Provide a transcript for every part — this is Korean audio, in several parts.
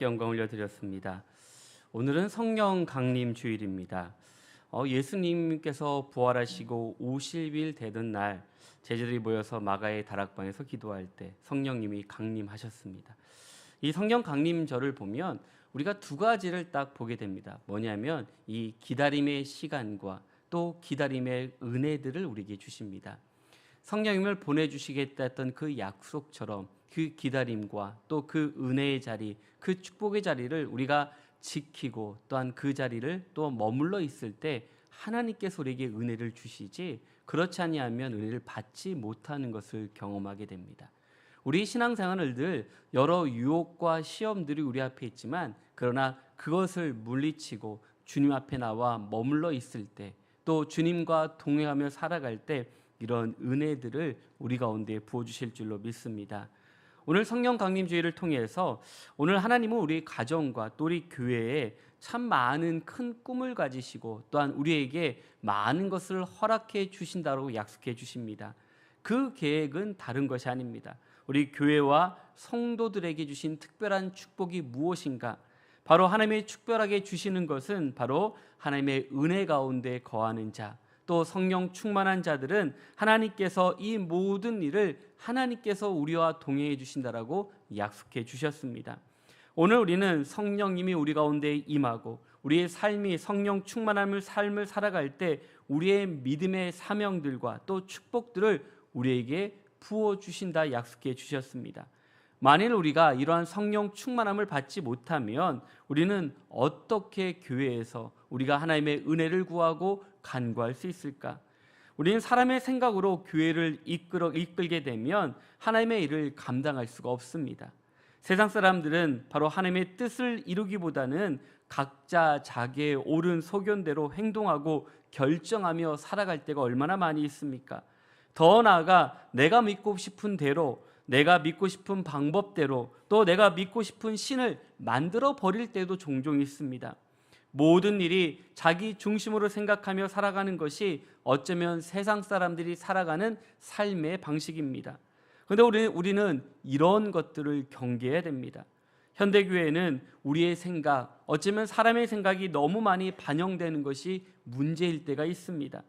영광 올려드렸습니다. 오늘은 성령 강림 주일입니다. 예수님께서 부활하시고 50일 되던 날 제자들이 모여서 마가의 다락방에서 기도할 때 성령님이 강림하셨습니다. 이 성령 강림절을 보면 우리가 두 가지를 딱 보게 됩니다. 뭐냐면 이 기다림의 시간과 또 기다림의 은혜들을 우리에게 주십니다. 성령님을 보내주시겠다 했던 그 약속처럼 그 기다림과 또 그 은혜의 자리, 그 축복의 자리를 우리가 지키고 또한 그 자리를 또 머물러 있을 때 하나님께서 우리에게 은혜를 주시지, 그렇지 아니하면 은혜를 받지 못하는 것을 경험하게 됩니다. 우리 신앙생활을 늘 여러 유혹과 시험들이 우리 앞에 있지만, 그러나 그것을 물리치고 주님 앞에 나와 머물러 있을 때, 또 주님과 동행하며 살아갈 때 이런 은혜들을 우리 가운데 부어주실 줄로 믿습니다. 오늘 성령 강림 주일을 통해서 오늘 하나님은 우리 가정과 또 우리 교회에 참 많은 큰 꿈을 가지시고 또한 우리에게 많은 것을 허락해 주신다고 약속해 주십니다. 그 계획은 다른 것이 아닙니다. 우리 교회와 성도들에게 주신 특별한 축복이 무엇인가? 바로 하나님의 특별하게 주시는 것은 바로 하나님의 은혜 가운데 거하는 자, 또 성령 충만한 자들은 하나님께서 이 모든 일을 하나님께서 우리와 동행해 주신다라고 약속해 주셨습니다. 오늘 우리는 성령님이 우리 가운데 임하고 우리의 삶이 성령 충만함을 삶을 살아갈 때 우리의 믿음의 사명들과 또 축복들을 우리에게 부어 주신다 약속해 주셨습니다. 만일 우리가 이러한 성령 충만함을 받지 못하면 우리는 어떻게 교회에서 우리가 하나님의 은혜를 구하고 간구할 수 있을까? 우리는 사람의 생각으로 교회를 이끌게 되면 하나님의 일을 감당할 수가 없습니다. 세상 사람들은 바로 하나님의 뜻을 이루기보다는 각자 자기의 옳은 소견대로 행동하고 결정하며 살아갈 때가 얼마나 많이 있습니까? 더 나아가 내가 믿고 싶은 대로, 내가 믿고 싶은 방법대로, 또 내가 믿고 싶은 신을 만들어 버릴 때도 종종 있습니다. 모든 일이 자기 중심으로 생각하며 살아가는 것이 어쩌면 세상 사람들이 살아가는 삶의 방식입니다. 그런데 우리는 이런 것들을 경계해야 됩니다. 현대교회는 우리의 생각, 어쩌면 사람의 생각이 너무 많이 반영되는 것이 문제일 때가 있습니다.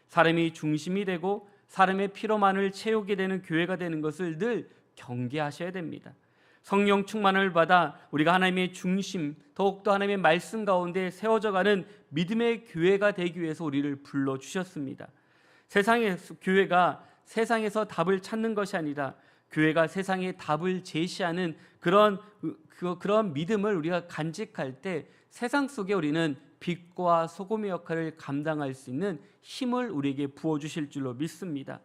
사람이 중심이 되고 사람의 피로만을 채우게 되는 교회가 되는 것을 늘 경계하셔야 됩니다. 성령 충만을 받아 우리가 하나님의 중심, 더욱더 하나님의 말씀 가운데 세워져가는 믿음의 교회가 되기 위해서 우리를 불러주셨습니다. 교회가 세상에서 답을 찾는 것이 아니라 교회가 세상에 답을 제시하는 그런 믿음을 우리가 간직할 때 세상 속에 우리는 빛과 소금의 역할을 감당할 수 있는 힘을 우리에게 부어주실 줄로 믿습니다.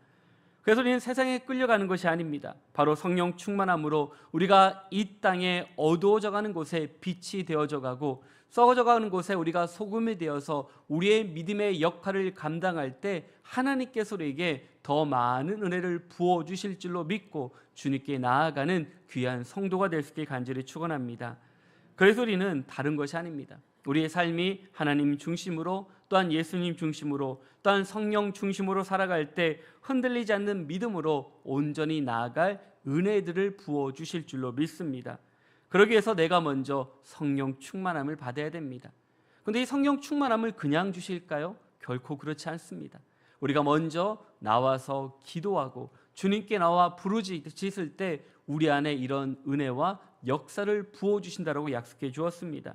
그래서 우리는 세상에 끌려가는 것이 아닙니다. 바로 성령 충만함으로 우리가 이 땅에 어두워져가는 곳에 빛이 되어져 가고 썩어져가는 곳에 우리가 소금이 되어서 우리의 믿음의 역할을 감당할 때 하나님께서 우리에게 더 많은 은혜를 부어주실 줄로 믿고 주님께 나아가는 귀한 성도가 될 수 있게 간절히 축원합니다. 그래서 우리는 다른 것이 아닙니다. 우리의 삶이 하나님 중심으로 또한 예수님 중심으로 또한 성령 중심으로 살아갈 때 흔들리지 않는 믿음으로 온전히 나아갈 은혜들을 부어주실 줄로 믿습니다. 그러기 위해서 내가 먼저 성령 충만함을 받아야 됩니다. 그런데 이 성령 충만함을 그냥 주실까요? 결코 그렇지 않습니다. 우리가 먼저 나와서 기도하고 주님께 나와 부르짖을 때 우리 안에 이런 은혜와 역사를 부어주신다라고 약속해 주었습니다.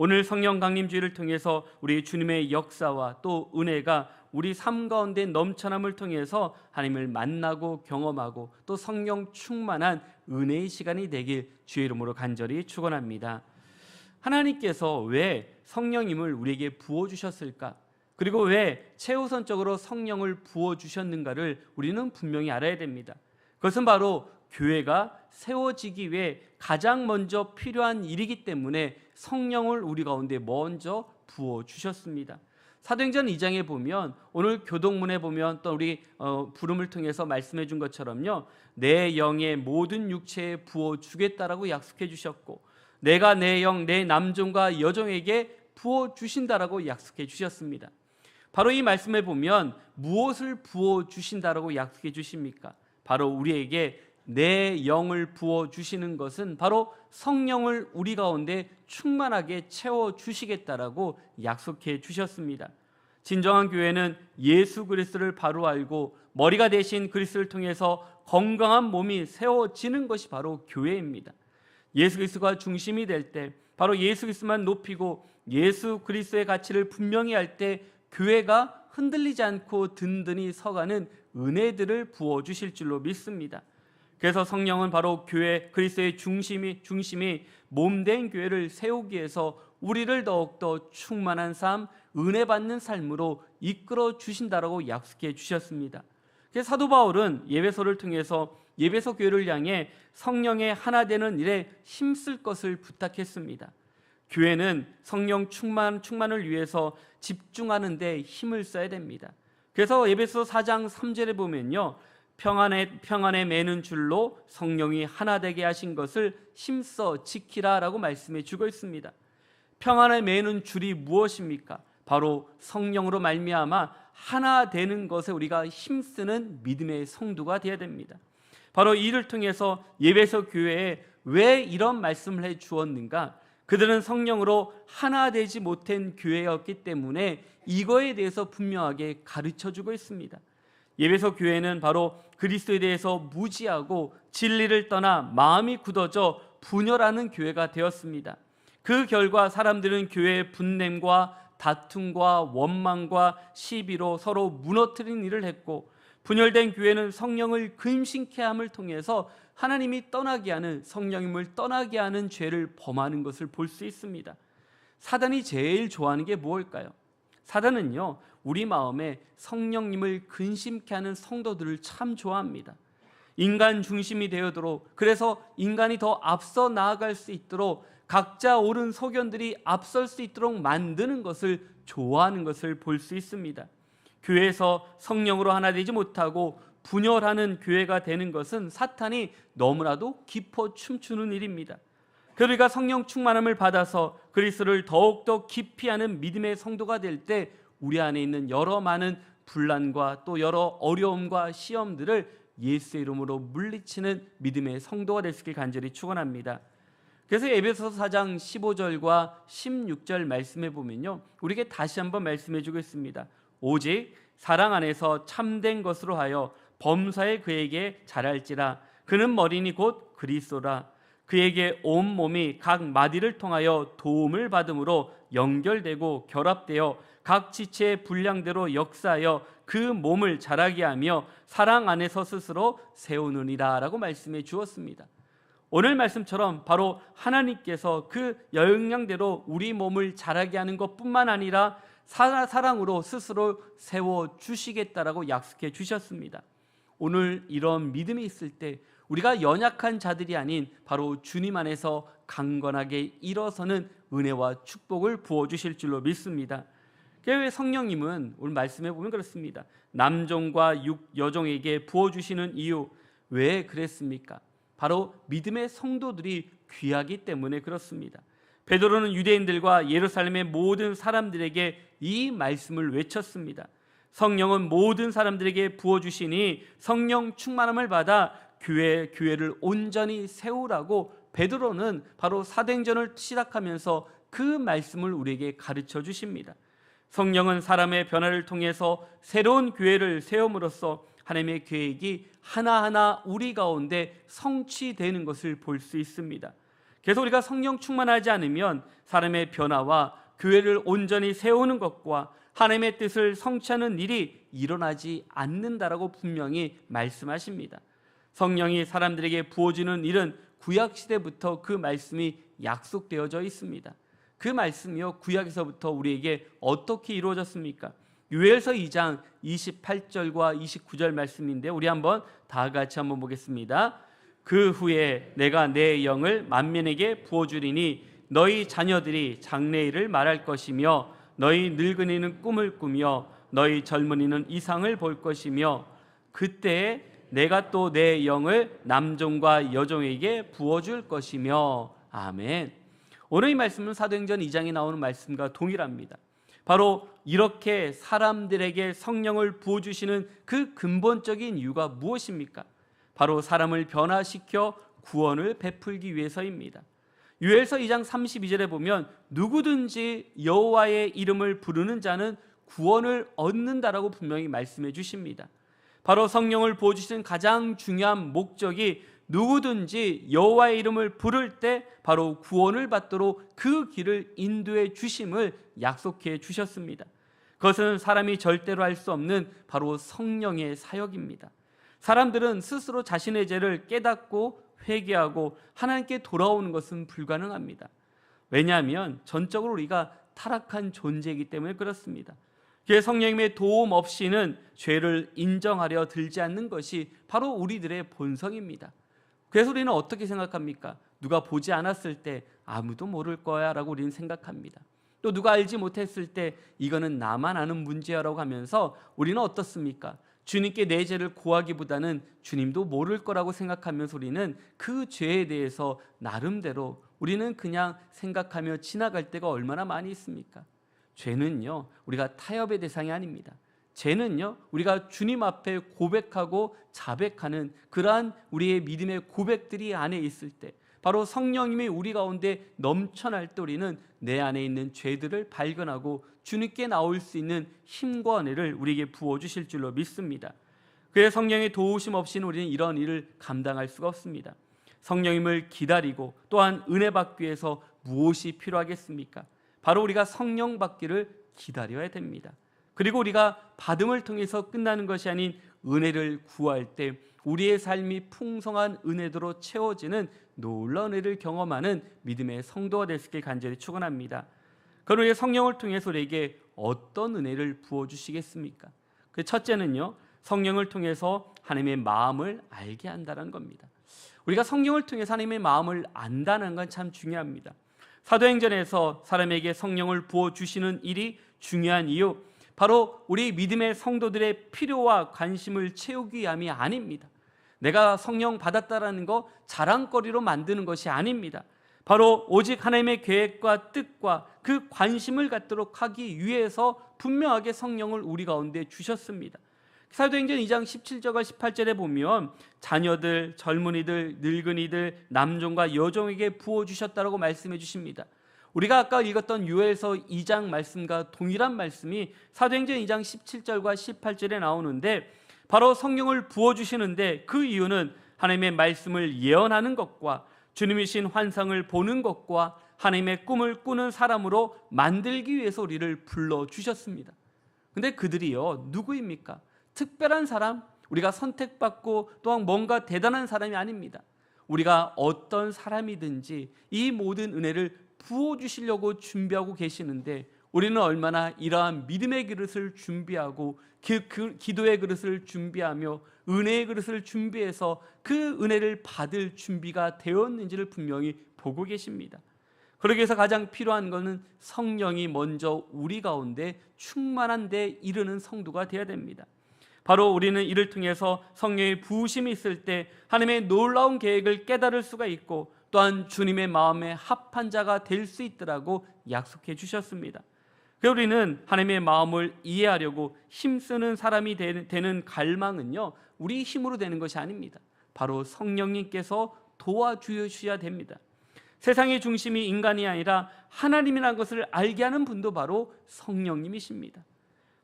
오늘 성령 강림 주일을 통해서 우리 주님의 역사와 또 은혜가 우리 삶 가운데 넘쳐남을 통해서 하나님을 만나고 경험하고 또 성령 충만한 은혜의 시간이 되길 주의 이름으로 간절히 축원합니다. 하나님께서 왜 성령님을 우리에게 부어주셨을까? 그리고 왜 최우선적으로 성령을 부어주셨는가를 우리는 분명히 알아야 됩니다. 그것은 바로 교회가 세워지기 위해 가장 먼저 필요한 일이기 때문에 성령을 우리 가운데 먼저 부어주셨습니다. 사도행전 2장에 보면 오늘 교동문에 보면 또 우리 부름을 통해서 말씀해 준 것처럼요, 내 영의 모든 육체에 부어주겠다라고 약속해 주셨고 내가 내 영, 내 남종과 여종에게 부어주신다라고 약속해 주셨습니다. 바로 이 말씀에 보면 무엇을 부어주신다라고 약속해 주십니까? 바로 우리에게 내 영을 부어 주시는 것은 바로 성령을 우리 가운데 충만하게 채워 주시겠다라고 약속해 주셨습니다. 진정한 교회는 예수 그리스도를 바로 알고 머리가 되신 그리스도를 통해서 건강한 몸이 세워지는 것이 바로 교회입니다. 예수 그리스도가 중심이 될 때, 바로 예수 그리스도만 높이고 예수 그리스도의 가치를 분명히 할 때 교회가 흔들리지 않고 든든히 서가는 은혜들을 부어 주실 줄로 믿습니다. 그래서 성령은 바로 교회 그리스도의 중심이 몸된 교회를 세우기 위해서 우리를 더욱더 충만한 삶, 은혜 받는 삶으로 이끌어 주신다라고 약속해 주셨습니다. 그래서 사도 바울은 예배소를 통해서 예배소 교회를 향해 성령의 하나 되는 일에 힘쓸 것을 부탁했습니다. 교회는 성령 충만을 위해서 집중하는 데 힘을 써야 됩니다. 그래서 에베소 4장 3절에 보면요, 평안에 매는 줄로 성령이 하나 되게 하신 것을 힘써 지키라라고 말씀해 주고 있습니다. 평안에 매는 줄이 무엇입니까? 바로 성령으로 말미암아 하나 되는 것에 우리가 힘쓰는 믿음의 성도가 되어야 됩니다. 바로 이를 통해서 예배소 교회에 왜 이런 말씀을 해 주었는가? 그들은 성령으로 하나 되지 못한 교회였기 때문에 이거에 대해서 분명하게 가르쳐 주고 있습니다. 예배소 교회는 바로 그리스도에 대해서 무지하고 진리를 떠나 마음이 굳어져 분열하는 교회가 되었습니다. 그 결과 사람들은 교회의 분냄과 다툼과 원망과 시비로 서로 무너뜨린 일을 했고, 분열된 교회는 성령을 근심케 함을 통해서 하나님이 떠나게 하는, 성령님을 떠나게 하는 죄를 범하는 것을 볼 수 있습니다. 사단이 제일 좋아하는 게 무엇일까요? 사단은요, 우리 마음에 성령님을 근심케 하는 성도들을 참 좋아합니다. 인간 중심이 되어도록, 그래서 인간이 더 앞서 나아갈 수 있도록 각자 옳은 소견들이 앞설 수 있도록 만드는 것을 좋아하는 것을 볼 수 있습니다. 교회에서 성령으로 하나 되지 못하고 분열하는 교회가 되는 것은 사탄이 너무나도 깊어 춤추는 일입니다. 그러니까 성령 충만함을 받아서 그리스도를 더욱더 깊이 아는 믿음의 성도가 될 때 우리 안에 있는 여러 많은 분란과 또 여러 어려움과 시험들을 예수의 이름으로 물리치는 믿음의 성도가 될 수 있길 간절히 축원합니다. 그래서 에베소서 4장 15절과 16절 말씀해 보면요, 우리에게 다시 한번 말씀해 주고 있습니다. 오직 사랑 안에서 참된 것으로 하여 범사에 그에게 잘할지라. 그는 머리니 곧 그리스도라. 그에게 온 몸이 각 마디를 통하여 도움을 받음으로 연결되고 결합되어 각 지체의 분량대로 역사하여 그 몸을 자라게 하며 사랑 안에서 스스로 세우느니라 라고 말씀해 주었습니다. 오늘 말씀처럼 바로 하나님께서 그 영향대로 우리 몸을 자라게 하는 것뿐만 아니라 사랑으로 스스로 세워주시겠다라고 약속해 주셨습니다. 오늘 이런 믿음이 있을 때 우리가 연약한 자들이 아닌 바로 주님 안에서 강건하게 일어서는 은혜와 축복을 부어주실 줄로 믿습니다. 그래서 성령님은 오늘 말씀해 보면 그렇습니다. 남종과 여종에게 부어주시는 이유, 왜 그랬습니까? 바로 믿음의 성도들이 귀하기 때문에 그렇습니다. 베드로는 유대인들과 예루살렘의 모든 사람들에게 이 말씀을 외쳤습니다. 성령은 모든 사람들에게 부어주시니 성령 충만함을 받아 교회를 온전히 세우라고 베드로는 바로 사도행전을 시작하면서 그 말씀을 우리에게 가르쳐 주십니다. 성령은 사람의 변화를 통해서 새로운 교회를 세움으로써 하나님의 계획이 하나하나 우리 가운데 성취되는 것을 볼 수 있습니다. 그래서 우리가 성령 충만하지 않으면 사람의 변화와 교회를 온전히 세우는 것과 하나님의 뜻을 성취하는 일이 일어나지 않는다라고 분명히 말씀하십니다. 성령이 사람들에게 부어주는 일은 구약시대부터 그 말씀이 약속되어져 있습니다. 그 말씀이요, 구약에서부터 우리에게 어떻게 이루어졌습니까? 요엘서 2장 28절과 29절 말씀인데 우리 한번 다 같이 한번 보겠습니다. 그 후에 내가 내 영을 만민에게 부어주리니 너희 자녀들이 장래일을 말할 것이며 너희 늙은이는 꿈을 꾸며 너희 젊은이는 이상을 볼 것이며 그때 내가 또 내 영을 남종과 여종에게 부어줄 것이며. 아멘. 오늘 이 말씀은 사도행전 2장에 나오는 말씀과 동일합니다. 바로 이렇게 사람들에게 성령을 부어주시는 그 근본적인 이유가 무엇입니까? 바로 사람을 변화시켜 구원을 베풀기 위해서입니다. 요엘서 2장 32절에 보면 누구든지 여호와의 이름을 부르는 자는 구원을 얻는다라고 분명히 말씀해 주십니다. 바로 성령을 부어주신 가장 중요한 목적이 누구든지 여호와의 이름을 부를 때 바로 구원을 받도록 그 길을 인도해 주심을 약속해 주셨습니다. 그것은 사람이 절대로 할 수 없는 바로 성령의 사역입니다. 사람들은 스스로 자신의 죄를 깨닫고 회개하고 하나님께 돌아오는 것은 불가능합니다. 왜냐하면 전적으로 우리가 타락한 존재이기 때문에 그렇습니다. 성령님의 도움 없이는 죄를 인정하려 들지 않는 것이 바로 우리들의 본성입니다. 그래서 우리는 어떻게 생각합니까? 누가 보지 않았을 때 아무도 모를 거야 라고 우리는 생각합니다. 또 누가 알지 못했을 때 이거는 나만 아는 문제야라고 하면서 우리는 어떻습니까? 주님께 내 죄를 고하기보다는 주님도 모를 거라고 생각하면서 우리는 그 죄에 대해서 나름대로 우리는 그냥 생각하며 지나갈 때가 얼마나 많이 있습니까? 죄는요, 우리가 타협의 대상이 아닙니다. 죄는요, 우리가 주님 앞에 고백하고 자백하는 그러한 우리의 믿음의 고백들이 안에 있을 때, 바로 성령님이 우리 가운데 넘쳐날 때 우리는 내 안에 있는 죄들을 발견하고 주님께 나올 수 있는 힘과 은혜를 우리에게 부어주실 줄로 믿습니다. 그의 성령의 도우심 없이는 우리는 이런 일을 감당할 수가 없습니다. 성령님을 기다리고 또한 은혜 받기 위해서 무엇이 필요하겠습니까? 바로 우리가 성령 받기를 기다려야 됩니다. 그리고 우리가 받음을 통해서 끝나는 것이 아닌 은혜를 구할 때 우리의 삶이 풍성한 은혜로 채워지는 놀라운 은혜를 경험하는 믿음의 성도가 될 수 있게 간절히 축원합니다. 그럼 우리의 성령을 통해서 우리에게 어떤 은혜를 부어주시겠습니까? 그 첫째는요, 성령을 통해서 하나님의 마음을 알게 한다는 겁니다. 우리가 성령을 통해서 하나님의 마음을 안다는 건 참 중요합니다. 사도행전에서 사람에게 성령을 부어주시는 일이 중요한 이유, 바로 우리 믿음의 성도들의 필요와 관심을 채우기 위함이 아닙니다. 내가 성령 받았다라는 거 자랑거리로 만드는 것이 아닙니다. 바로 오직 하나님의 계획과 뜻과 그 관심을 갖도록 하기 위해서 분명하게 성령을 우리 가운데 주셨습니다. 사도행전 2장 17절과 18절에 보면 자녀들, 젊은이들, 늙은이들, 남종과 여종에게 부어주셨다라고 말씀해 주십니다. 우리가 아까 읽었던 요엘서 2장 말씀과 동일한 말씀이 사도행전 2장 17절과 18절에 나오는데, 바로 성령을 부어주시는데 그 이유는 하나님의 말씀을 예언하는 것과 주님이신 환상을 보는 것과 하나님의 꿈을 꾸는 사람으로 만들기 위해서 우리를 불러주셨습니다. 근데 그들이요, 누구입니까? 특별한 사람, 우리가 선택받고 또한 뭔가 대단한 사람이 아닙니다. 우리가 어떤 사람이든지 이 모든 은혜를 부어주시려고 준비하고 계시는데, 우리는 얼마나 이러한 믿음의 그릇을 준비하고 기도의 그릇을 준비하며 은혜의 그릇을 준비해서 그 은혜를 받을 준비가 되었는지를 분명히 보고 계십니다. 그러기 위해서 가장 필요한 것은 성령이 먼저 우리 가운데 충만한 데 이르는 성도가 되어야 됩니다. 바로 우리는 이를 통해서 성령의 부으심이 있을 때 하나님의 놀라운 계획을 깨달을 수가 있고 또한 주님의 마음에 합한 자가 될 수 있더라고 약속해 주셨습니다. 우리는 하나님의 마음을 이해하려고 힘쓰는 사람이 되는 갈망은요, 우리 힘으로 되는 것이 아닙니다. 바로 성령님께서 도와주셔야 됩니다. 세상의 중심이 인간이 아니라 하나님이라는 것을 알게 하는 분도 바로 성령님이십니다.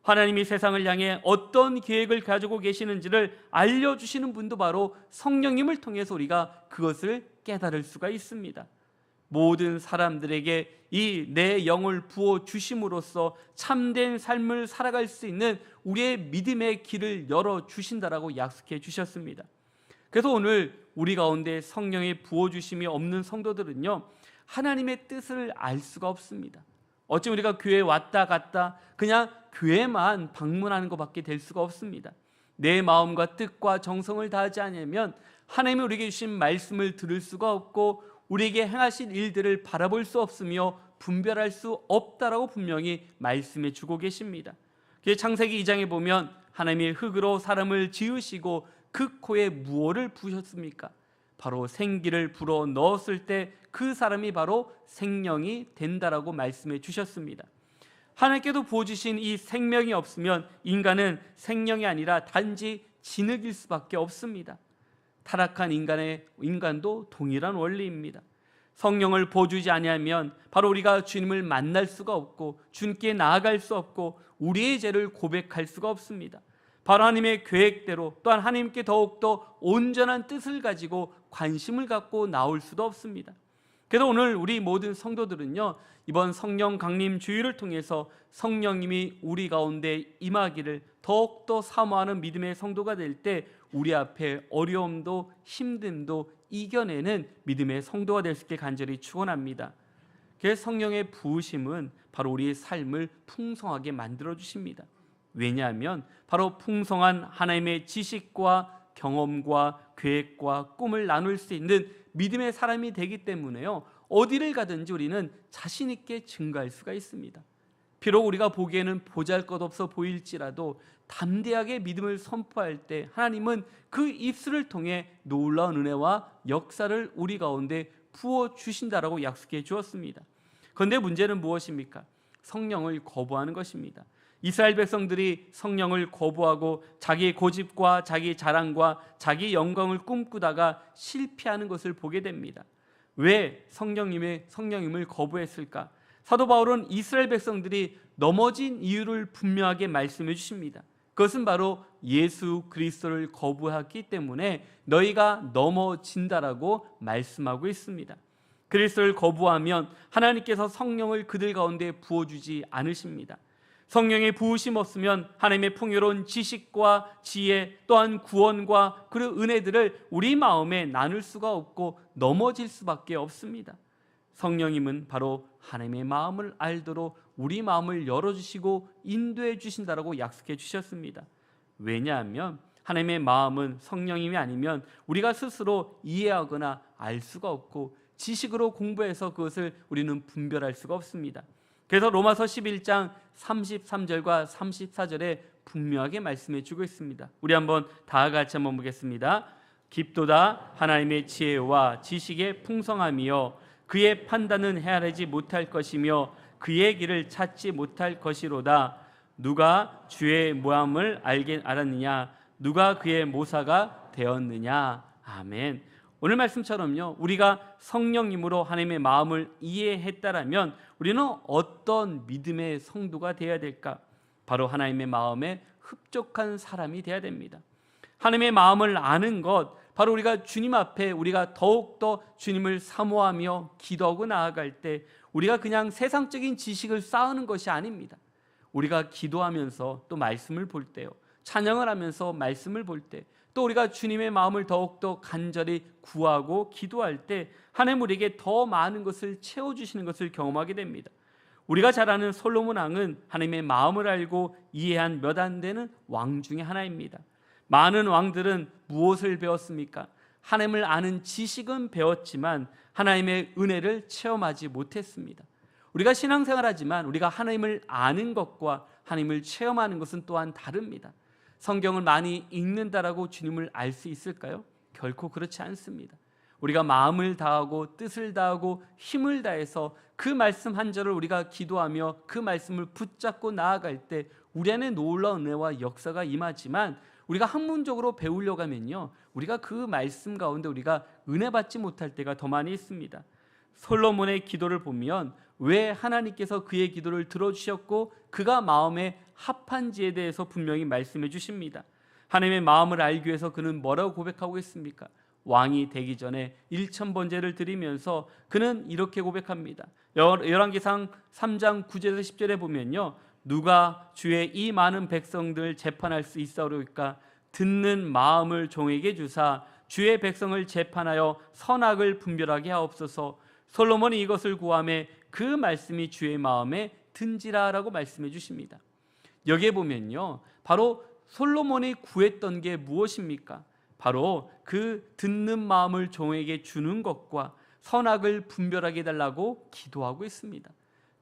하나님이 세상을 향해 어떤 계획을 가지고 계시는지를 알려주시는 분도 바로 성령님을 통해서 우리가 그것을 깨달을 수가 있습니다. 모든 사람들에게 이 내 영을 부어주심으로써 참된 삶을 살아갈 수 있는 우리의 믿음의 길을 열어주신다라고 약속해 주셨습니다. 그래서 오늘 우리 가운데 성령의 부어주심이 없는 성도들은요, 하나님의 뜻을 알 수가 없습니다. 어찌 우리가 교회에 왔다 갔다 그냥 교회만 방문하는 것밖에 될 수가 없습니다. 내 마음과 뜻과 정성을 다하지 않으면 하나님이 우리에게 주신 말씀을 들을 수가 없고 우리에게 행하신 일들을 바라볼 수 없으며 분별할 수 없다라고 분명히 말씀해 주고 계십니다. 창세기 2장에 보면 하나님이 흙으로 사람을 지으시고 그 코에 무엇을 부으셨습니까? 바로 생기를 불어 넣었을 때 그 사람이 바로 생명이 된다라고 말씀해 주셨습니다. 하나님께도 부어주신 이 생명이 없으면 인간은 생명이 아니라 단지 진흙일 수밖에 없습니다. 타락한 인간도 동일한 원리입니다. 성령을 부어주지 아니하면 바로 우리가 주님을 만날 수가 없고 주님께 나아갈 수 없고 우리의 죄를 고백할 수가 없습니다. 바로 하나님의 계획대로 또한 하나님께 더욱더 온전한 뜻을 가지고 관심을 갖고 나올 수도 없습니다. 그래서 오늘 우리 모든 성도들은요, 이번 성령 강림 주일을 통해서 성령님이 우리 가운데 임하기를 더욱더 사모하는 믿음의 성도가 될 때 우리 앞에 어려움도 힘듦도 이겨내는 믿음의 성도가 될 수 있게 간절히 축원합니다. 그래서 성령의 부으심은 바로 우리의 삶을 풍성하게 만들어 주십니다. 왜냐하면 바로 풍성한 하나님의 지식과 경험과 계획과 꿈을 나눌 수 있는 믿음의 사람이 되기 때문에요, 어디를 가든지 우리는 자신 있게 증거할 수가 있습니다. 비록 우리가 보기에는 보잘것없어 보일지라도 담대하게 믿음을 선포할 때 하나님은 그 입술을 통해 놀라운 은혜와 역사를 우리 가운데 부어주신다라고 약속해 주었습니다. 그런데 문제는 무엇입니까? 성령을 거부하는 것입니다. 이스라엘 백성들이 성령을 거부하고 자기 고집과 자기 자랑과 자기 영광을 꿈꾸다가 실패하는 것을 보게 됩니다. 왜 성령님을 거부했을까? 사도 바울은 이스라엘 백성들이 넘어진 이유를 분명하게 말씀해 주십니다. 그것은 바로 예수 그리스도를 거부했기 때문에 너희가 넘어진다라고 말씀하고 있습니다. 그리스도를 거부하면 하나님께서 성령을 그들 가운데 부어주지 않으십니다. 성령의 부으심 없으면 하나님의 풍요로운 지식과 지혜 또한 구원과 그 은혜들을 우리 마음에 나눌 수가 없고 넘어질 수밖에 없습니다. 성령님은 바로 하나님의 마음을 알도록 우리 마음을 열어주시고 인도해 주신다라고 약속해 주셨습니다. 왜냐하면 하나님의 마음은 성령님이 아니면 우리가 스스로 이해하거나 알 수가 없고 지식으로 공부해서 그것을 우리는 분별할 수가 없습니다. 그래서 로마서 11장 33절과 34절에 분명하게 말씀해 주고 있습니다. 우리 한번 다 같이 한번 보겠습니다. 깊도다 하나님의 지혜와 지식의 풍성함이요 그의 판단은 헤아리지 못할 것이며 그의 길을 찾지 못할 것이로다. 누가 주의 모함을 알았느냐? 누가 그의 모사가 되었느냐? 아멘. 오늘 말씀처럼요, 우리가 성령님으로 하나님의 마음을 이해했다라면 우리는 어떤 믿음의 성도가 되어야 될까? 바로 하나님의 마음에 흡족한 사람이 되어야 됩니다. 하나님의 마음을 아는 것, 바로 우리가 주님 앞에 우리가 더욱더 주님을 사모하며 기도하고 나아갈 때 우리가 그냥 세상적인 지식을 쌓는 것이 아닙니다. 우리가 기도하면서 또 말씀을 볼 때요, 찬양을 하면서 말씀을 볼 때, 또 우리가 주님의 마음을 더욱더 간절히 구하고 기도할 때 하나님 우리에게 더 많은 것을 채워주시는 것을 경험하게 됩니다. 우리가 잘 아는 솔로몬 왕은 하나님의 마음을 알고 이해한 몇 안 되는 왕 중에 하나입니다. 많은 왕들은 무엇을 배웠습니까? 하나님을 아는 지식은 배웠지만 하나님의 은혜를 체험하지 못했습니다. 우리가 신앙생활하지만 우리가 하나님을 아는 것과 하나님을 체험하는 것은 또한 다릅니다. 성경을 많이 읽는다라고 주님을 알 수 있을까요? 결코 그렇지 않습니다. 우리가 마음을 다하고 뜻을 다하고 힘을 다해서 그 말씀 한 절을 우리가 기도하며 그 말씀을 붙잡고 나아갈 때 우리 안에 놀라운 은혜와 역사가 임하지만 우리가 학문적으로 배우려고 하면요, 우리가 그 말씀 가운데 우리가 은혜 받지 못할 때가 더 많이 있습니다. 솔로몬의 기도를 보면 왜 하나님께서 그의 기도를 들어주셨고 그가 마음에 합한지에 대해서 분명히 말씀해 주십니다. 하나님의 마음을 알기 위해서 그는 뭐라고 고백하고 있습니까? 왕이 되기 전에 1000번제를 드리면서 그는 이렇게 고백합니다. 열왕기상 3장 9절에서 10절에 보면요, 누가 주의 이 많은 백성들 재판할 수 있사오리까? 듣는 마음을 종에게 주사 주의 백성을 재판하여 선악을 분별하게 하옵소서. 솔로몬이 이것을 구하매 그 말씀이 주의 마음에 든지라라고 말씀해 주십니다. 여기에 보면요, 바로 솔로몬이 구했던 게 무엇입니까? 바로 그 듣는 마음을 종에게 주는 것과 선악을 분별하게 해달라고 기도하고 있습니다.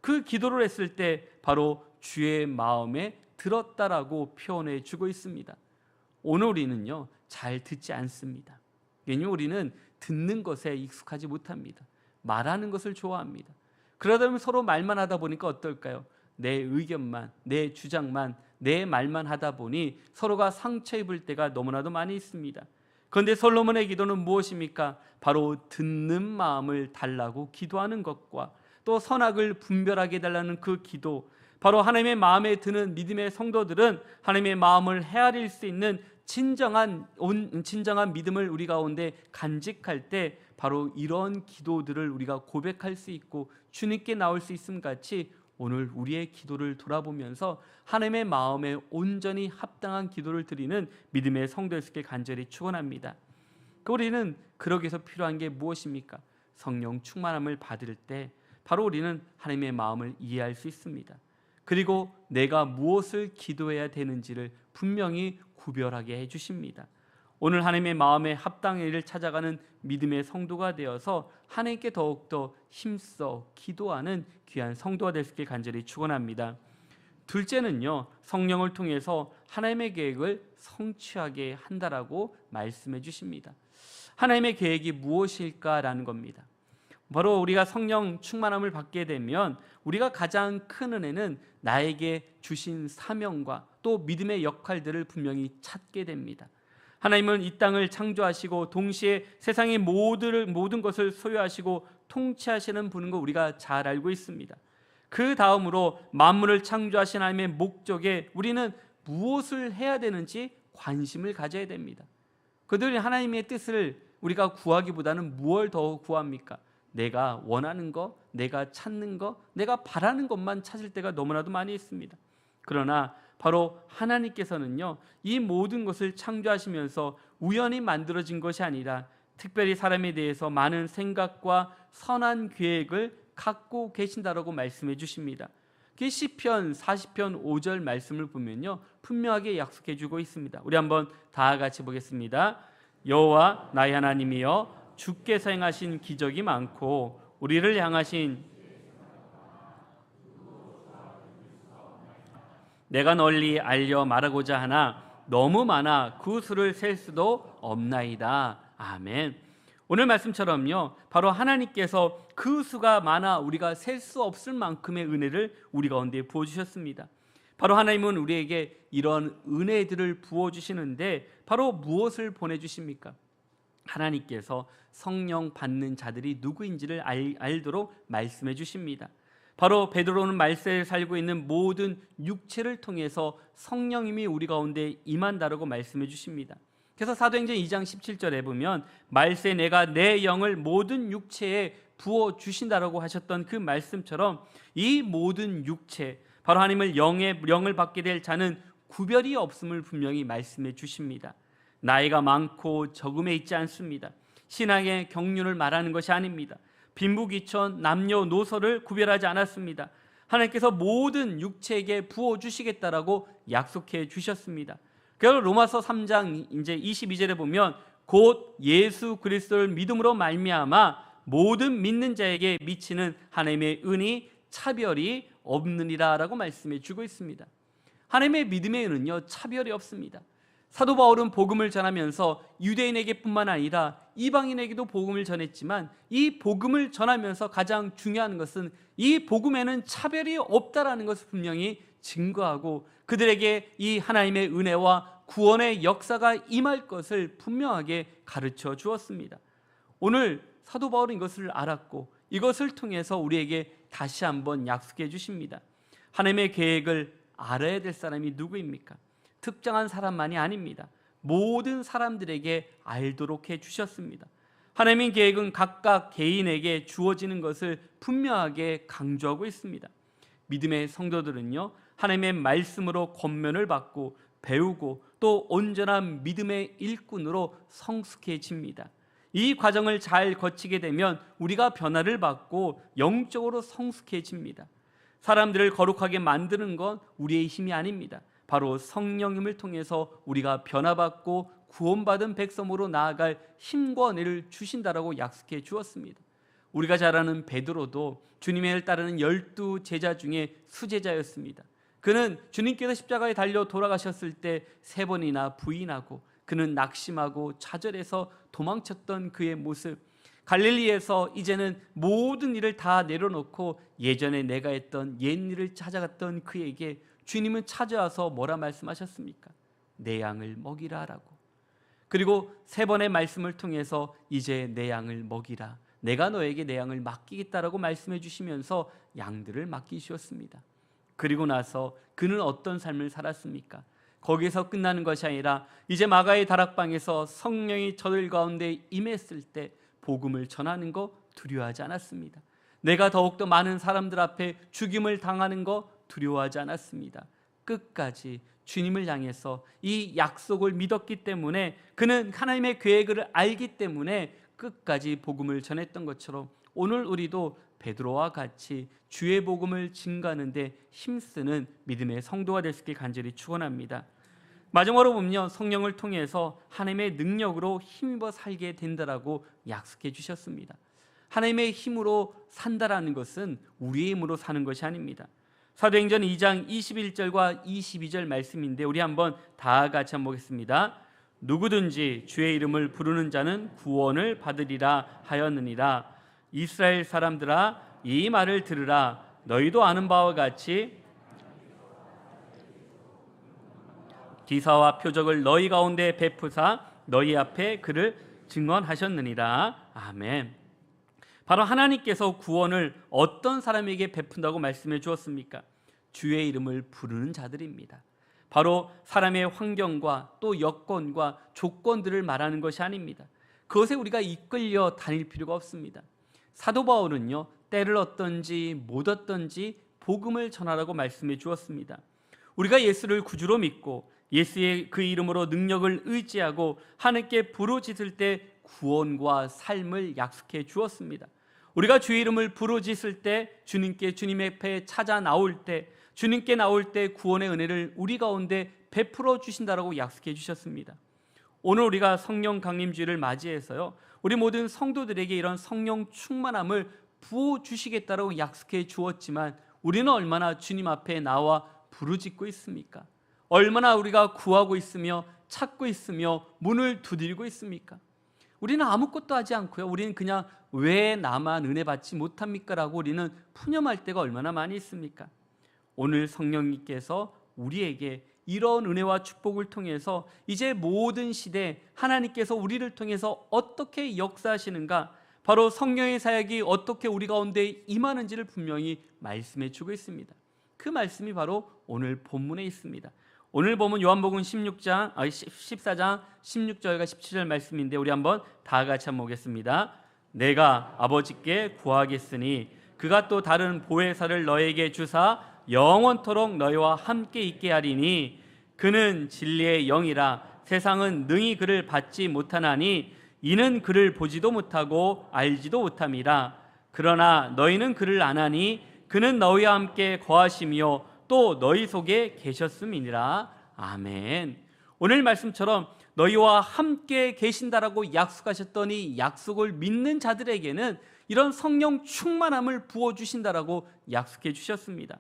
그 기도를 했을 때 바로 주의 마음에 들었다라고 표현해 주고 있습니다. 오늘 우리는요, 잘 듣지 않습니다. 왜냐하면 우리는 듣는 것에 익숙하지 못합니다. 말하는 것을 좋아합니다. 그러다 보면 서로 말만 하다 보니까 어떨까요? 내 의견만, 내 주장만, 내 말만 하다 보니 서로가 상처 입을 때가 너무나도 많이 있습니다. 그런데 솔로몬의 기도는 무엇입니까? 바로 듣는 마음을 달라고 기도하는 것과 또 선악을 분별하게 해달라는 그 기도, 바로 하나님의 마음에 드는 믿음의 성도들은 하나님의 마음을 헤아릴 수 있는 진정한 믿음을 우리 가운데 간직할 때 바로 이런 기도들을 우리가 고백할 수 있고 주님께 나올 수 있음 같이 오늘 우리의 기도를 돌아보면서 하나님의 마음에 온전히 합당한 기도를 드리는 믿음의 성도일 수 있게 간절히 축원합니다. 우리는 그러기 위해서 필요한 게 무엇입니까? 성령 충만함을 받을 때 바로 우리는 하나님의 마음을 이해할 수 있습니다. 그리고 내가 무엇을 기도해야 되는지를 분명히 구별하게 해주십니다. 오늘 하나님의 마음에 합당한 일을 찾아가는 믿음의 성도가 되어서 하나님께 더욱더 힘써 기도하는 귀한 성도가 될 수 있게 간절히 축원합니다. 둘째는요, 성령을 통해서 하나님의 계획을 성취하게 한다라고 말씀해 주십니다. 하나님의 계획이 무엇일까라는 겁니다. 바로 우리가 성령 충만함을 받게 되면 우리가 가장 큰 은혜는 나에게 주신 사명과 또 믿음의 역할들을 분명히 찾게 됩니다. 하나님은 이 땅을 창조하시고 동시에 세상의 모든 것을 소유하시고 통치하시는 분인 거 우리가 잘 알고 있습니다. 그 다음으로 만물을 창조하신 하나님의 목적에 우리는 무엇을 해야 되는지 관심을 가져야 됩니다. 그들이 하나님의 뜻을 우리가 구하기보다는 무엇을 더 구합니까? 내가 원하는 것, 내가 찾는 것, 내가 바라는 것만 찾을 때가 너무나도 많이 있습니다. 그러나 바로 하나님께서는요, 이 모든 것을 창조하시면서 우연히 만들어진 것이 아니라 특별히 사람에 대해서 많은 생각과 선한 계획을 갖고 계신다라고 말씀해 주십니다. 그 시편 40편 5절 말씀을 보면요, 분명하게 약속해 주고 있습니다. 우리 한번 다 같이 보겠습니다. 여호와 나의 하나님이여, 주께서 행하신 기적이 많고 우리를 향하신 내가 널리 알려 말하고자 하나 너무 많아 그 수를 셀 수도 없나이다. 아멘. 오늘 말씀처럼요, 바로 하나님께서 그 수가 많아 우리가 셀 수 없을 만큼의 은혜를 우리 가운데 부어주셨습니다. 바로 하나님은 우리에게 이런 은혜들을 부어주시는데 바로 무엇을 보내주십니까? 하나님께서 성령 받는 자들이 누구인지를 알도록 말씀해 주십니다. 바로 베드로는 말세에 살고 있는 모든 육체를 통해서 성령님이 우리 가운데 임한다라고 말씀해 주십니다. 그래서 사도행전 2장 17절에 보면 말세 내가 내 영을 모든 육체에 부어 주신다라고 하셨던 그 말씀처럼 이 모든 육체, 바로 하나님을 영을 받게 될 자는 구별이 없음을 분명히 말씀해 주십니다. 나이가 많고 적음에 있지 않습니다. 신앙의 경륜을 말하는 것이 아닙니다. 빈부귀천, 남녀노소를 구별하지 않았습니다. 하나님께서 모든 육체에게 부어주시겠다라고 약속해 주셨습니다. 그래서 로마서 3장 이제 22절에 보면 곧 예수 그리스도를 믿음으로 말미암아 모든 믿는 자에게 미치는 하나님의 은이 차별이 없느니라라고 말씀해 주고 있습니다. 하나님의 믿음의 은은요, 차별이 없습니다. 사도 바울은 복음을 전하면서 유대인에게뿐만 아니라 이방인에게도 복음을 전했지만 이 복음을 전하면서 가장 중요한 것은 이 복음에는 차별이 없다라는 것을 분명히 증거하고 그들에게 이 하나님의 은혜와 구원의 역사가 임할 것을 분명하게 가르쳐 주었습니다. 오늘 사도 바울은 이것을 알았고 이것을 통해서 우리에게 다시 한번 약속해 주십니다. 하나님의 계획을 알아야 될 사람이 누구입니까? 특정한 사람만이 아닙니다. 모든 사람들에게 알도록 해주셨습니다. 하나님의 계획은 각각 개인에게 주어지는 것을 분명하게 강조하고 있습니다. 믿음의 성도들은요, 하나님의 말씀으로 권면을 받고 배우고 또 온전한 믿음의 일꾼으로 성숙해집니다. 이 과정을 잘 거치게 되면 우리가 변화를 받고 영적으로 성숙해집니다. 사람들을 거룩하게 만드는 건 우리의 힘이 아닙니다. 바로 성령님을 통해서 우리가 변화받고 구원받은 백성으로 나아갈 힘과 은혜를 주신다라고 약속해 주었습니다. 우리가 잘 아는 베드로도 주님을 따르는 12 제자 중에 수제자였습니다. 그는 주님께서 십자가에 달려 돌아가셨을 때 3번이나 부인하고 그는 낙심하고 좌절해서 도망쳤던 그의 모습, 갈릴리에서 이제는 모든 일을 다 내려놓고 예전에 내가 했던 옛일을 찾아갔던 그에게 주님은 찾아와서 뭐라 말씀하셨습니까? 내 양을 먹이라라고. 그리고 3번의 말씀을 통해서 이제 내 양을 먹이라, 내가 너에게 내 양을 맡기겠다라고 말씀해 주시면서 양들을 맡기셨습니다. 그리고 나서 그는 어떤 삶을 살았습니까? 거기에서 끝나는 것이 아니라 이제 마가의 다락방에서 성령이 저들 가운데 임했을 때 복음을 전하는 거 두려워하지 않았습니다. 내가 더욱더 많은 사람들 앞에 죽임을 당하는 거 두려워하지 않았습니다. 끝까지 주님을 향해서 이 약속을 믿었기 때문에, 그는 하나님의 계획을 알기 때문에 끝까지 복음을 전했던 것처럼 오늘 우리도 베드로와 같이 주의 복음을 증거하는 데 힘쓰는 믿음의 성도가 될 수 있게 간절히 축원합니다. 마지막으로 보면 성령을 통해서 하나님의 능력으로 힘입어 살게 된다라고 약속해 주셨습니다. 하나님의 힘으로 산다라는 것은 우리의 힘으로 사는 것이 아닙니다. 사도행전 2장 21절과 22절 말씀인데 우리 한번 다 같이 한번 보겠습니다. 누구든지 주의 이름을 부르는 자는 구원을 받으리라 하였느니라. 이스라엘 사람들아, 이 말을 들으라. 너희도 아는 바와 같이 기사와 표적을 너희 가운데 베푸사 너희 앞에 그를 증언하셨느니라. 아멘. 바로 하나님께서 구원을 어떤 사람에게 베푼다고 말씀해 주었습니까? 주의 이름을 부르는 자들입니다. 바로 사람의 환경과 또 여건과 조건들을 말하는 것이 아닙니다. 그것에 우리가 이끌려 다닐 필요가 없습니다. 사도 바울은요, 때를 얻든지 못 얻든지 복음을 전하라고 말씀해 주었습니다. 우리가 예수를 구주로 믿고 예수의 그 이름으로 능력을 의지하고 하나님께 부르짖을 때 구원과 삶을 약속해 주었습니다. 우리가 주의 이름을 부르짖을 때, 주님께 주님 앞에 찾아 나올 때, 주님께 나올 때 구원의 은혜를 우리 가운데 베풀어 주신다라고 약속해 주셨습니다. 오늘 우리가 성령 강림주일을 맞이해서요, 우리 모든 성도들에게 이런 성령 충만함을 부어 주시겠다라고 약속해 주었지만 우리는 얼마나 주님 앞에 나와 부르짖고 있습니까? 얼마나 우리가 구하고 있으며 찾고 있으며 문을 두드리고 있습니까? 우리는 아무것도 하지 않고요, 우리는 그냥 왜 나만 은혜 받지 못합니까? 라고 우리는 푸념할 때가 얼마나 많이 있습니까? 오늘 성령님께서 우리에게 이런 은혜와 축복을 통해서 이제 모든 시대 하나님께서 우리를 통해서 어떻게 역사하시는가, 바로 성령의 사역이 어떻게 우리 가운데 임하는지를 분명히 말씀해 주고 있습니다. 그 말씀이 바로 오늘 본문에 있습니다. 오늘 보면 요한복음 14장 16절과 17절 말씀인데 우리 한번 다 같이 한번 보겠습니다. 내가 아버지께 구하겠으니 그가 또 다른 보혜사를 너에게 주사 영원토록 너희와 함께 있게 하리니 그는 진리의 영이라. 세상은 능히 그를 받지 못하나니 이는 그를 보지도 못하고 알지도 못함이라. 그러나 너희는 그를 아나니 그는 너희와 함께 거하시며 또 너희 속에 계셨음이니라. 아멘. 오늘 말씀처럼 너희와 함께 계신다라고 약속하셨던 이 약속을 믿는 자들에게는 이런 성령 충만함을 부어주신다라고 약속해 주셨습니다.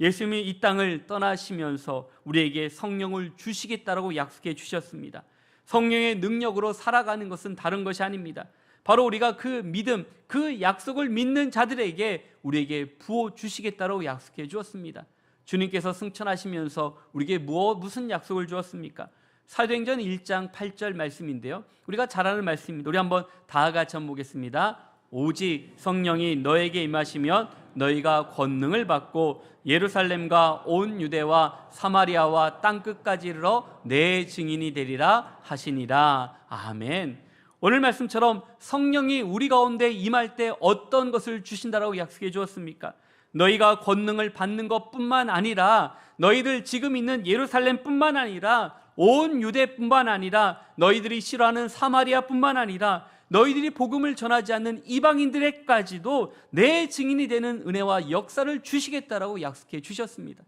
예수님이 이 땅을 떠나시면서 우리에게 성령을 주시겠다라고 약속해 주셨습니다. 성령의 능력으로 살아가는 것은 다른 것이 아닙니다. 바로 우리가 그 믿음, 그 약속을 믿는 자들에게 우리에게 부어주시겠다라고 약속해 주었습니다. 주님께서 승천하시면서 우리에게 무슨 약속을 주었습니까? 사도행전 1장 8절 말씀인데요, 우리가 잘 아는 말씀입니다. 우리 한번 다 같이 한번 보겠습니다. 오직 성령이 너에게 임하시면 너희가 권능을 받고 예루살렘과 온 유대와 사마리아와 땅끝까지 이르러 내 증인이 되리라 하시니라. 아멘. 오늘 말씀처럼 성령이 우리 가운데 임할 때 어떤 것을 주신다라고 약속해 주었습니까? 너희가 권능을 받는 것뿐만 아니라 너희들 지금 있는 예루살렘뿐만 아니라 온 유대뿐만 아니라 너희들이 싫어하는 사마리아뿐만 아니라 너희들이 복음을 전하지 않는 이방인들에게까지도 내 증인이 되는 은혜와 역사를 주시겠다라고 약속해 주셨습니다.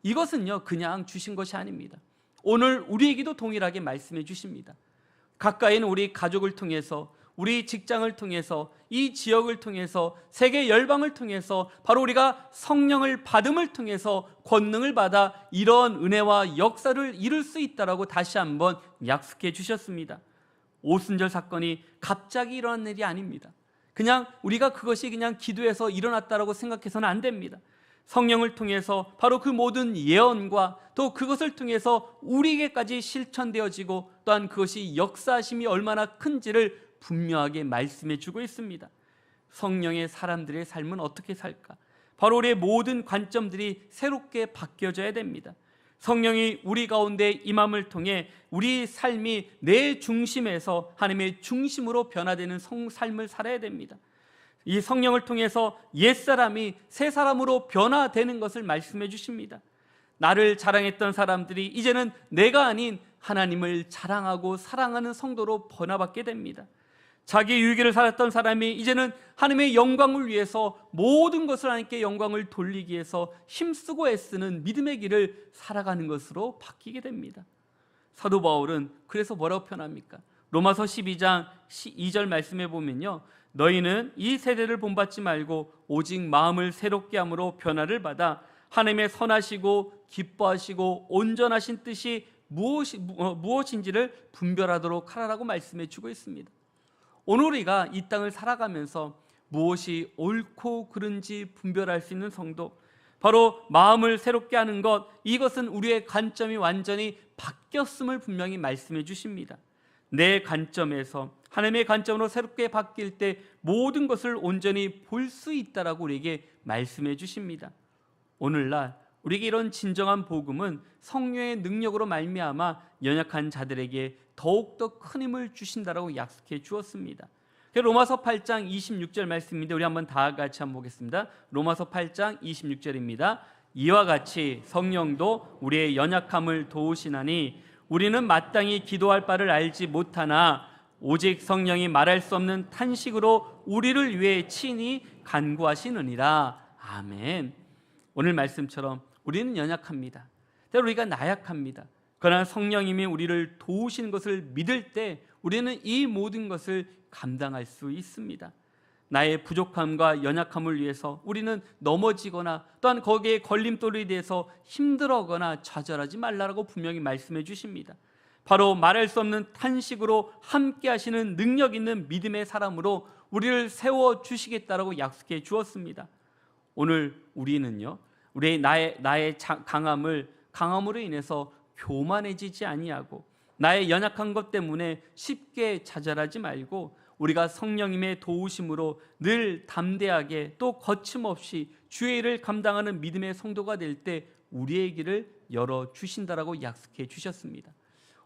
이것은요, 그냥 주신 것이 아닙니다. 오늘 우리에게도 동일하게 말씀해 주십니다. 가까이 있는 우리 가족을 통해서, 우리 직장을 통해서, 이 지역을 통해서, 세계 열방을 통해서 바로 우리가 성령을 받음을 통해서 권능을 받아 이런 은혜와 역사를 이룰 수 있다라고 다시 한번 약속해 주셨습니다. 오순절 사건이 갑자기 일어난 일이 아닙니다. 그냥 우리가 그것이 그냥 기도해서 일어났다라고 생각해서는 안 됩니다. 성령을 통해서 바로 그 모든 예언과 또 그것을 통해서 우리에게까지 실천되어지고 또한 그것이 역사하심이 얼마나 큰지를 분명하게 말씀해 주고 있습니다. 성령의 사람들의 삶은 어떻게 살까? 바로 우리의 모든 관점들이 새롭게 바뀌어져야 됩니다. 성령이 우리 가운데 임함을 통해 우리 삶이 내 중심에서 하나님의 중심으로 변화되는 삶을 살아야 됩니다. 이 성령을 통해서 옛사람이 새 사람으로 변화되는 것을 말씀해 주십니다. 나를 자랑했던 사람들이 이제는 내가 아닌 하나님을 자랑하고 사랑하는 성도로 변화받게 됩니다. 자기 유익을 살았던 사람이 이제는 하나님의 영광을 위해서 모든 것을 하나님께 영광을 돌리기 위해서 힘쓰고 애쓰는 믿음의 길을 살아가는 것으로 바뀌게 됩니다. 사도 바울은 그래서 뭐라고 표현합니까? 로마서 12장 2절 말씀해 보면요, 너희는 이 세대를 본받지 말고 오직 마음을 새롭게 함으로 변화를 받아 하나님의 선하시고 기뻐하시고 온전하신 뜻이 무엇인지를 분별하도록 하라고 말씀해 주고 있습니다. 오늘 우리가 이 땅을 살아가면서 무엇이 옳고 그른지 분별할 수 있는 성도, 바로 마음을 새롭게 하는 것, 이것은 우리의 관점이 완전히 바뀌었음을 분명히 말씀해 주십니다. 내 관점에서 하나님의 관점으로 새롭게 바뀔 때 모든 것을 온전히 볼 수 있다라고 우리에게 말씀해 주십니다. 오늘날 우리에게 이런 진정한 복음은 성령의 능력으로 말미암아 연약한 자들에게 더욱더 큰 힘을 주신다라고 약속해 주었습니다. 로마서 8장 26절 말씀인데 우리 한번 다 같이 한번 보겠습니다. 로마서 8장 26절입니다. 이와 같이 성령도 우리의 연약함을 도우시나니 우리는 마땅히 기도할 바를 알지 못하나 오직 성령이 말할 수 없는 탄식으로 우리를 위해 친히 간구하시느니라. 아멘. 오늘 말씀처럼 우리는 연약합니다. 때로 우리가 나약합니다. 그러나 성령님이 우리를 도우시는 것을 믿을 때 우리는 이 모든 것을 감당할 수 있습니다. 나의 부족함과 연약함을 위해서 우리는 넘어지거나 또한 거기에 걸림돌이 돼서 힘들어하거나 좌절하지 말라고 분명히 말씀해 주십니다. 바로 말할 수 없는 탄식으로 함께 하시는 능력 있는 믿음의 사람으로 우리를 세워주시겠다라고 약속해 주었습니다. 오늘 우리는요, 나의 강함으로 인해서 교만해지지 아니하고 나의 연약한 것 때문에 쉽게 좌절하지 말고 우리가 성령님의 도우심으로 늘 담대하게 또 거침없이 주의 일을 감당하는 믿음의 성도가 될 때 우리의 길을 열어주신다라고 약속해 주셨습니다.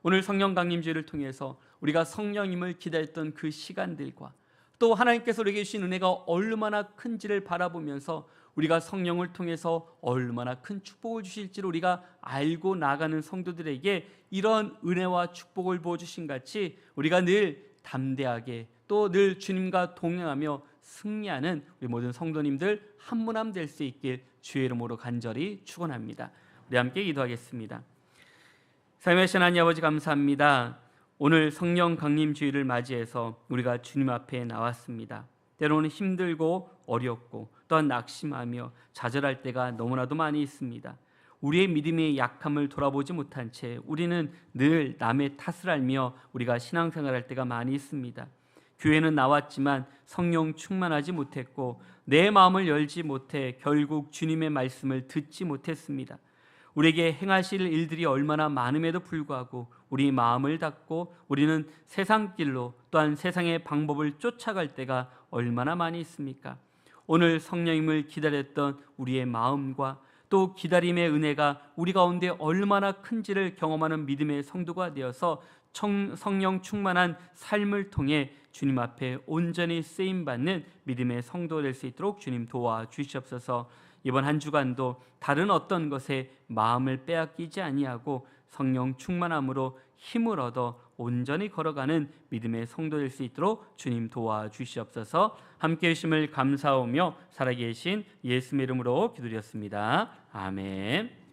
오늘 성령 강림주의를 통해서 우리가 성령님을 기다렸던 그 시간들과 또 하나님께서 우리에게 주신 은혜가 얼마나 큰지를 바라보면서 우리가 성령을 통해서 얼마나 큰 축복을 주실지를 우리가 알고 나가는 성도들에게 이런 은혜와 축복을 부어주신 같이 우리가 늘 담대하게 또 늘 주님과 동행하며 승리하는 우리 모든 성도님들 한 분 한 분 될 수 있길 주의 이름으로 간절히 축원합니다. 우리 함께 기도하겠습니다. 살아계신 하나님 아버지 감사합니다. 오늘 성령 강림 주일을 맞이해서 우리가 주님 앞에 나왔습니다. 때로는 힘들고 어렵고 또한 낙심하며 좌절할 때가 너무나도 많이 있습니다. 우리의 믿음의 약함을 돌아보지 못한 채 우리는 늘 남의 탓을 알며 우리가 신앙생활할 때가 많이 있습니다. 교회는 나왔지만 성령 충만하지 못했고 내 마음을 열지 못해 결국 주님의 말씀을 듣지 못했습니다. 우리에게 행하실 일들이 얼마나 많음에도 불구하고 우리 마음을 닫고 우리는 세상 길로 또한 세상의 방법을 쫓아갈 때가 얼마나 많이 있습니까? 오늘 성령님을 기다렸던 우리의 마음과 또 기다림의 은혜가 우리 가운데 얼마나 큰지를 경험하는 믿음의 성도가 되어서 성령 충만한 삶을 통해 주님 앞에 온전히 쓰임받는 믿음의 성도 될 수 있도록 주님 도와주시옵소서. 이번 한 주간도 다른 어떤 것에 마음을 빼앗기지 아니하고 성령 충만함으로 힘을 얻어 온전히 걸어가는 믿음의 성도 될 수 있도록 주님 도와주시옵소서. 함께 해주심을 감사하며 살아계신 예수의 이름으로 기도드렸습니다. 아멘.